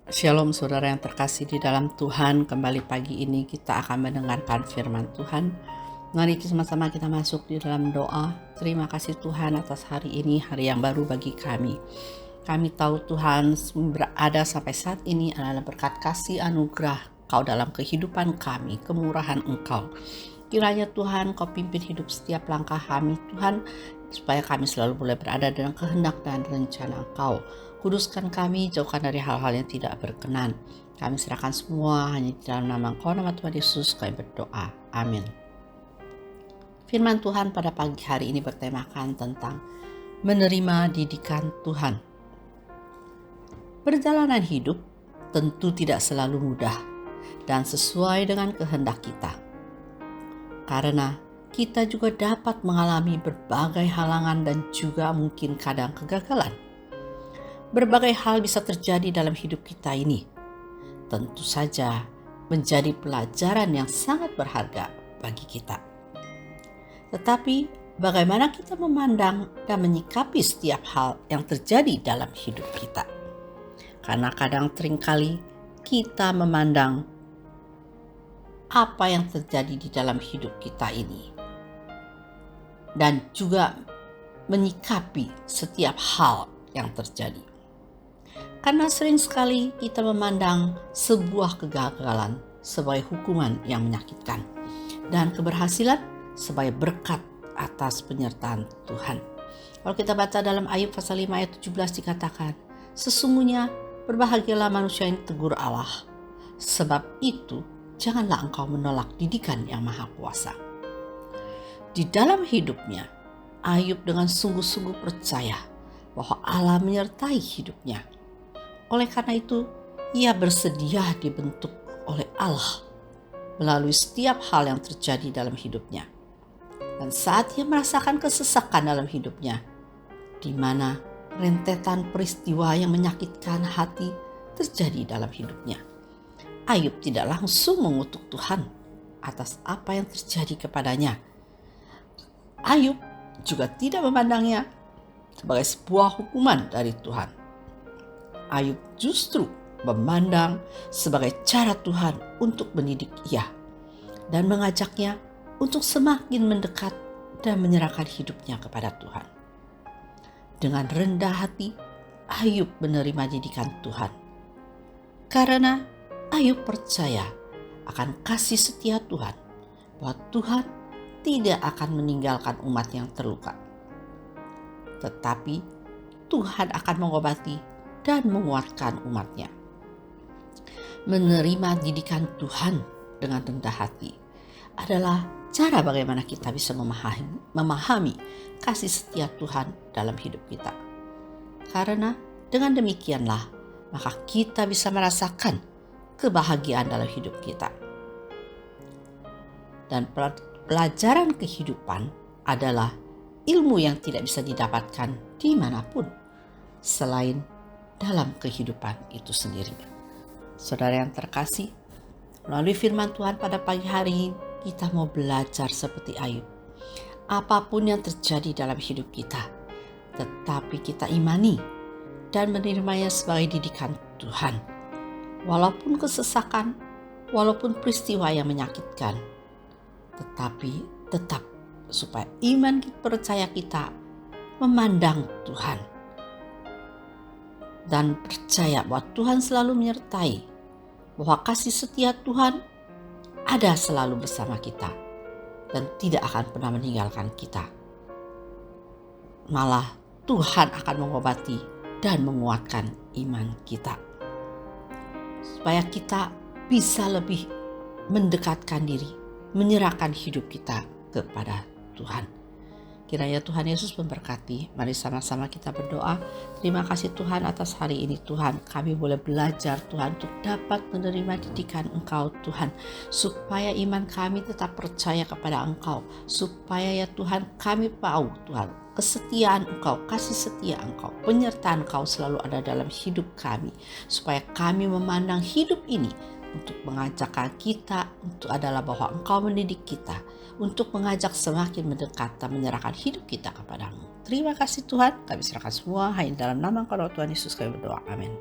Shalom saudara yang terkasih di dalam Tuhan. Kembali pagi ini kita akan mendengarkan firman Tuhan. Mari sama-sama kita masuk di dalam doa. Terima kasih Tuhan atas hari ini, hari yang baru bagi kami. Kami tahu Tuhan berada sampai saat ini adalah berkat kasih anugerah Kau dalam kehidupan kami, kemurahan Engkau. Kiranya Tuhan Kau pimpin hidup setiap langkah kami Tuhan, supaya kami selalu boleh berada dalam kehendak dan rencana Engkau. Kuduskan kami, jauhkan dari hal-hal yang tidak berkenan. Kami serahkan semua hanya di dalam nama Engkau, nama Tuhan Yesus kami berdoa. Amin. Firman Tuhan pada pagi hari ini bertemakan tentang menerima didikan Tuhan. Perjalanan hidup tentu tidak selalu mudah dan sesuai dengan kehendak kita. Karena kita juga dapat mengalami berbagai halangan dan juga mungkin kadang kegagalan. Berbagai hal bisa terjadi dalam hidup kita ini. Tentu saja menjadi pelajaran yang sangat berharga bagi kita. Tetapi bagaimana kita memandang dan menyikapi setiap hal yang terjadi dalam hidup kita? Karena kadang seringkali kita memandang apa yang terjadi di dalam hidup kita ini. Dan juga menyikapi setiap hal yang terjadi. Karena sering sekali kita memandang sebuah kegagalan sebagai hukuman yang menyakitkan. Dan keberhasilan sebagai berkat atas penyertaan Tuhan. Kalau kita baca dalam Ayub pasal 5 ayat 17 dikatakan, sesungguhnya berbahagialah manusia yang tegur Allah. Sebab itu janganlah engkau menolak didikan yang maha kuasa. Di dalam hidupnya, Ayub dengan sungguh-sungguh percaya bahwa Allah menyertai hidupnya. Oleh karena itu, ia bersedia dibentuk oleh Allah melalui setiap hal yang terjadi dalam hidupnya. Dan saat ia merasakan kesesakan dalam hidupnya, di mana rentetan peristiwa yang menyakitkan hati terjadi dalam hidupnya, Ayub tidak langsung mengutuk Tuhan atas apa yang terjadi kepadanya. Ayub juga tidak memandangnya sebagai sebuah hukuman dari Tuhan. Ayub justru memandang sebagai cara Tuhan untuk mendidik ia dan mengajaknya untuk semakin mendekat dan menyerahkan hidupnya kepada Tuhan. Dengan rendah hati, Ayub menerima didikan Tuhan. Karena Ayub percaya akan kasih setia Tuhan, bahwa Tuhan tidak akan meninggalkan umat yang terluka. Tetapi Tuhan akan mengobati dan menguatkan umatnya. Menerima didikan Tuhan dengan rendah hati adalah cara bagaimana kita bisa memahami kasih setia Tuhan dalam hidup kita. Karena dengan demikianlah maka kita bisa merasakan kebahagiaan dalam hidup kita. Dan pelajaran kehidupan adalah ilmu yang tidak bisa didapatkan dimanapun selain dalam kehidupan itu sendiri. Saudara yang terkasih, melalui firman Tuhan pada pagi hari kita mau belajar seperti Ayub. Apapun yang terjadi dalam hidup kita, tetapi kita imani dan menerimanya sebagai didikan Tuhan. Walaupun kesesakan, walaupun peristiwa yang menyakitkan, tetapi tetap supaya iman percaya kita memandang Tuhan dan percaya bahwa Tuhan selalu menyertai, bahwa kasih setia Tuhan ada selalu bersama kita dan tidak akan pernah meninggalkan kita. Malah Tuhan akan mengobati dan menguatkan iman kita, supaya kita bisa lebih mendekatkan diri, menyerahkan hidup kita kepada Tuhan. Kiranya Tuhan Yesus memberkati. Mari sama-sama kita berdoa. Terima kasih Tuhan atas hari ini Tuhan. Kami boleh belajar Tuhan untuk dapat menerima didikan Engkau Tuhan. Supaya iman kami tetap percaya kepada Engkau. Supaya ya Tuhan kami tahu Tuhan kesetiaan Engkau, kasih setia Engkau, penyertaan Engkau selalu ada dalam hidup kami. Supaya kami memandang hidup ini untuk mengajak kita untuk adalah bahwa Engkau mendidik kita untuk mengajak semakin mendekat dan menyerahkan hidup kita kepadamu. Terima kasih Tuhan, kami serahkan semua hanya dalam nama Tuhan Yesus kami berdoa. Amin.